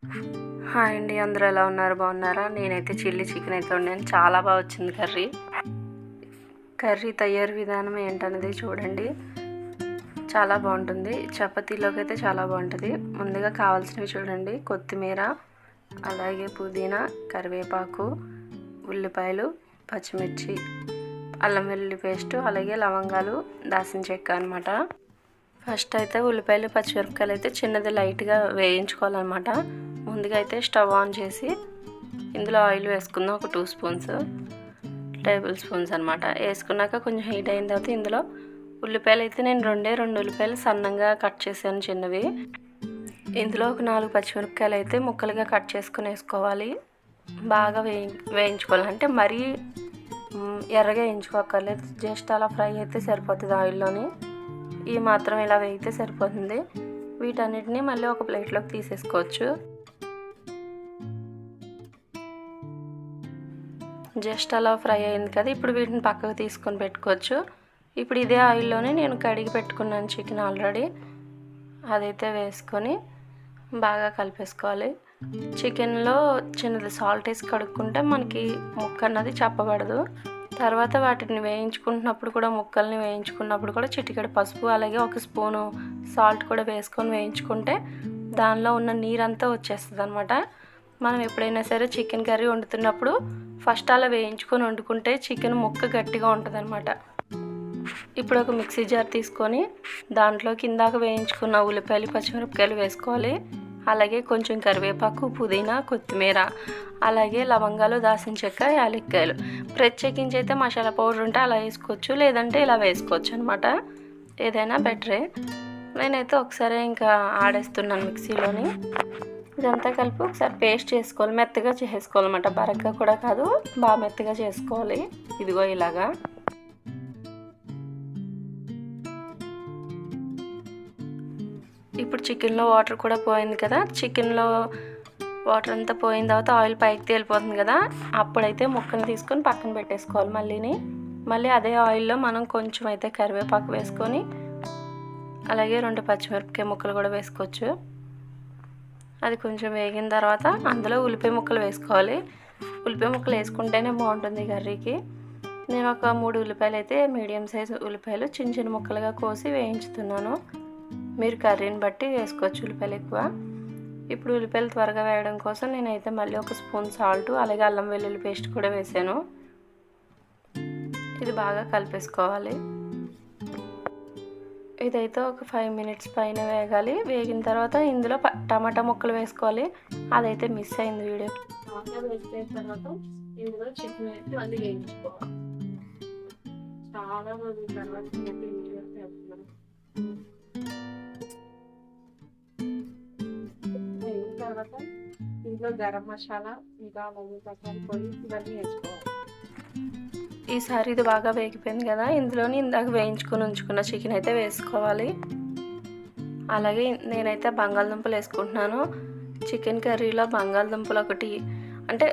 Hi అండి, అందరూ ఎలా ఉన్నారు? బాగున్నారా? నేనైతే చిల్లీ చికెన్ అయితే వండాను. చాలా బాగా వచ్చింది కర్రీ తయారు విధానం ఏంటనేది చూడండి. చాలా బాగుంటుంది. చపాతీలోకి అయితే చాలా బాగుంటుంది. ముందుగా కావాల్సినవి చూడండి: కొత్తిమీర, అలాగే పుదీనా, కరివేపాకు, ఉల్లిపాయలు, పచ్చిమిర్చి, అల్లం వెల్లుల్లి పేస్టు, అలాగే లవంగాలు, దాల్చిన చెక్క అనమాట. ఫస్ట్ అయితే ఉల్లిపాయలు పచ్చిమిరపకాయలు అయితే చిన్నది లైట్గా వేయించుకోవాలన్నమాట. ముందుగా అయితే స్టవ్ ఆన్ చేసి ఇందులో ఆయిల్ వేసుకుందాం. ఒక 2 టేబుల్ స్పూన్స్ అనమాట. వేసుకున్నాక కొంచెం హీట్ అయిన తర్వాత ఇందులో ఉల్లిపాయలు అయితే నేను రెండు ఉల్లిపాయలు సన్నంగా కట్ చేశాను, చిన్నవి. ఇందులో ఒక 4 పచ్చిమిరపకాయలు అయితే ముక్కలుగా కట్ చేసుకుని వేసుకోవాలి. బాగా వేయించుకోవాలి. అంటే మరీ ఎర్రగా వేయించుకోక్కర్లేదు, జస్ట్ అలా ఫ్రై అయితే సరిపోతుంది ఆయిల్లోని. ఈ మాత్రం ఇలా వేయితే సరిపోతుంది. వీటన్నిటిని మళ్ళీ ఒక ప్లేట్లోకి తీసేసుకోవచ్చు. జస్ట్ అలా ఫ్రై అయింది కదా, ఇప్పుడు వీటిని పక్కకు తీసుకొని పెట్టుకోవచ్చు. ఇప్పుడు ఇదే ఆయిల్లోనే నేను కడిగి పెట్టుకున్నాను చికెన్ ఆల్రెడీ, అదైతే వేసుకొని బాగా కలిపేసుకోవాలి. చికెన్లో చిన్నది సాల్ట్ వేసి కడుక్కుంటే మనకి ముక్క అన్నది చెప్పబడదు. తర్వాత వాటిని వేయించుకుంటున్నప్పుడు కూడా, ముక్కల్ని వేయించుకున్నప్పుడు కూడా చిటికెడు పసుపు, అలాగే 1 స్పూను సాల్ట్ కూడా వేసుకొని వేయించుకుంటే దానిలో ఉన్న నీరంతా వచ్చేస్తుంది అనమాట. మనం ఎప్పుడైనా సరే చికెన్ కర్రీ వండుతున్నప్పుడు ఫస్ట్ అలా వేయించుకొని వండుకుంటే చికెన్ ముక్క గట్టిగా ఉంటుంది అనమాట. ఇప్పుడు ఒక మిక్సీ జార్ తీసుకొని దాంట్లో కిందాక వేయించుకున్న ఉల్లిపాయలు, పచ్చిమిరపకాయలు వేసుకోవాలి. అలాగే కొంచెం కరివేపాకు, పుదీనా, కొత్తిమీర, అలాగే లవంగాలు, దాల్చిన చెక్క, యాలక్కాయలు. ప్రత్యేకించి అయితే మసాలా పౌడర్ ఉంటే అలా వేసుకోవచ్చు, లేదంటే ఇలా వేసుకోవచ్చు అనమాట. ఏదైనా బెటరే. నేనైతే ఒకసారి ఇంకా ఆడేస్తున్నాను మిక్సీలోని. ఇదంతా కలిపి ఒకసారి పేస్ట్ చేసుకోవాలి, మెత్తగా చేసుకోవాలన్నమాట. బరగ్గా కూడా కాదు, బాగా మెత్తగా చేసుకోవాలి. ఇదిగో ఇలాగా. ఇప్పుడు చికెన్లో వాటర్ కూడా పోయింది కదా, చికెన్లో వాటర్ అంతా పోయిన తర్వాత ఆయిల్ పైకి తేలిపోతుంది కదా, అప్పుడైతే ముక్కను తీసుకొని పక్కన పెట్టేసుకోవాలి. మళ్ళీ అదే ఆయిల్లో మనం కొంచెం అయితే కరివేపాకు వేసుకొని, అలాగే 2 పచ్చిమిరపకాయ ముక్కలు కూడా వేసుకోవచ్చు. అది కొంచెం వేగిన తర్వాత అందులో ఉల్లిపాయ ముక్కలు వేసుకోవాలి. ఉల్లిపాయ ముక్కలు వేసుకుంటేనే బాగుంటుంది కర్రీకి. నేను ఒక 3 ఉల్లిపాయలు అయితే, మీడియం సైజు ఉల్లిపాయలు చిన్న చిన్న ముక్కలుగా కోసి వేయించుతున్నాను. మీరు కర్రీని బట్టి వేసుకోవచ్చు ఉల్లిపాయలు ఎక్కువ. ఇప్పుడు ఉల్లిపాయలు త్వరగా వేయడం కోసం నేనైతే మళ్ళీ 1 స్పూన్ సాల్ట్, అలాగే అల్లం వెల్లుల్లి పేస్ట్ కూడా వేసాను. ఇది బాగా కలిపేసుకోవాలి. ఇదైతే ఒక 5 మినిట్స్ పైన వేగాలి. వేగిన తర్వాత ఇందులో టమాటా ముక్కలు వేసుకోవాలి. అదైతే మిస్ అయింది వీడియో. వేసిన తర్వాత ఇందులో చికెన్ వేసి మళ్ళీ వేయించుకోవాలి. చాలా రోజుల తర్వాత తర్వాత ఇందులో గరం మసాలా, ఇంకా తక్కువ పొడి, ఇవన్నీ వేసుకోవాలి. ఈసారి ఇది బాగా వేగిపోయింది కదా, ఇందులోని ఇందాక వేయించుకొని ఉంచుకున్న చికెన్ అయితే వేసుకోవాలి. అలాగే నేనైతే బంగాళదుంపలు వేసుకుంటున్నాను. చికెన్ కర్రీలో బంగాళదుంపలు ఒకటి, అంటే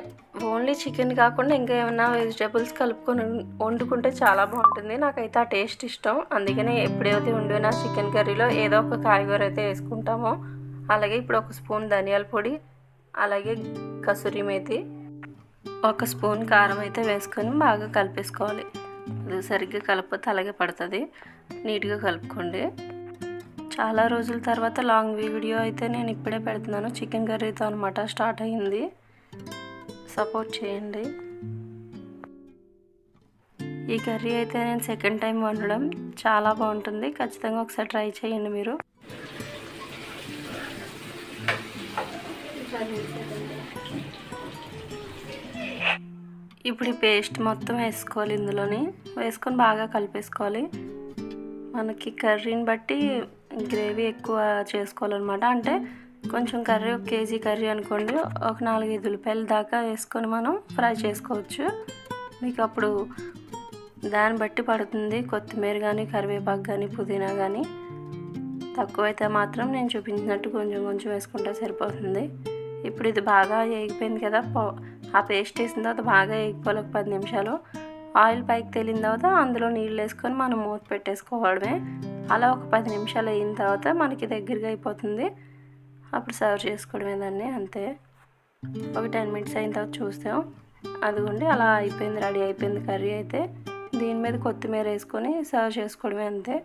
ఓన్లీ చికెన్ కాకుండా ఇంకా ఏమైనా వెజిటేబుల్స్ కలుపుకొని వండుకుంటే చాలా బాగుంటుంది. నాకైతే ఆ టేస్ట్ ఇష్టం. అందుకనే ఎప్పుడైతే వండినా చికెన్ కర్రీలో ఏదో ఒక కాయగూర అయితే వేసుకుంటామో. అలాగే ఇప్పుడు 1 స్పూన్ ధనియాల పొడి, అలాగే కసూరి మేతి, 1 స్పూన్ కారం అయితే వేసుకొని బాగా కలిపేసుకోవాలి. అది సరిగ్గా కలపకపోతే అలాగే పడుతుంది. నీట్గా కలుపుకోండి. చాలా రోజుల తర్వాత లాంగ్ వీడియో అయితే నేను ఇప్పుడే పెడుతున్నాను. చికెన్ కర్రీతో అనమాట స్టార్ట్ అయ్యింది. సపోర్ట్ చేయండి. ఈ కర్రీ అయితే నేను సెకండ్ టైం వండడం, చాలా బాగుంటుంది. ఖచ్చితంగా ఒకసారి ట్రై చేయండి మీరు. ఇప్పుడు ఈ పేస్ట్ మొత్తం వేసుకోవాలి. ఇందులోని వేసుకొని బాగా కలిపేసుకోవాలి. మనకి కర్రీని బట్టి గ్రేవీ ఎక్కువ చేసుకోవాలన్నమాట. అంటే కొంచెం కర్రీ, 1 కేజీ కర్రీ అనుకోండి, ఒక 4-5 ఉల్లిపాయల దాకా వేసుకొని మనం ఫ్రై చేసుకోవచ్చు. మీకు అప్పుడు దాన్ని బట్టి పడుతుంది. కొత్తిమీర కానీ, కరివేపాకు కానీ, పుదీనా కానీ. తక్కువైతే మాత్రం నేను చూపించినట్టు కొంచెం కొంచెం వేసుకుంటే సరిపోతుంది. ఇప్పుడు ఇది బాగా వేగిపోయింది కదా, ఆ పేస్ట్ వేసిన తర్వాత బాగా వేగిపోవాలి. ఒక 10 నిమిషాలు. ఆయిల్ పైకి తేలిన తర్వాత అందులో నీళ్ళు వేసుకొని మనం మూత పెట్టేసుకోవడమే. అలా ఒక 10 నిమిషాలు అయిన తర్వాత మనకి దగ్గరగా అయిపోతుంది. అప్పుడు సర్వ్ చేసుకోవడమే దాన్ని, అంతే. ఒక 10 మినిట్స్ అయిన తర్వాత చూస్తాం, అదిగోండి అలా అయిపోయింది, రెడీ అయిపోయింది కర్రీ అయితే. దీని మీద కొత్తిమీర వేసుకొని సర్వ్ చేసుకోవడమే, అంతే.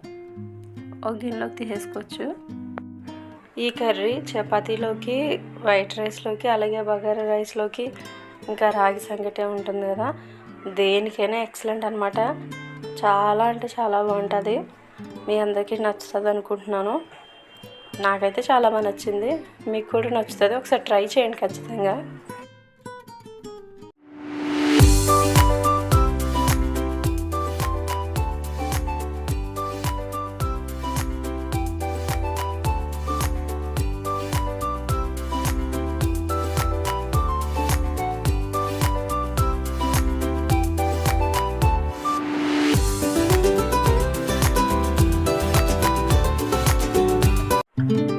ఒక గిన్నెలోకి తీసేసుకోవచ్చు. ఈ కర్రీ చపాతీలోకి, వైట్ రైస్లోకి, అలాగే బగారా రైస్లోకి, ఇంకా రాగి సంగటి ఉంటుంది కదా, దేనికైనా ఎక్సలెంట్ అనమాట. చాలా అంటే చాలా బాగుంటుంది. మీ అందరికీ నచ్చుతుంది అనుకుంటున్నాను. నాకైతే చాలా బాగా నచ్చింది, మీకు కూడా నచ్చుతుంది. ఒకసారి ట్రై చేయండి ఖచ్చితంగా.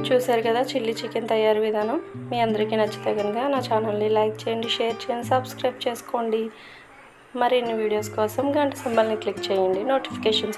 చూసారు కదా చిల్లీ చికెన్ తయారు విధానం. మీ అందరికీ నచ్చితే కనుక నా ఛానల్ని లైక్ చేయండి, షేర్ చేయండి, సబ్స్క్రైబ్ చేసుకోండి. మరిన్ని వీడియోస్ కోసం గంట సింబల్ని క్లిక్ చేయండి, నోటిఫికేషన్స్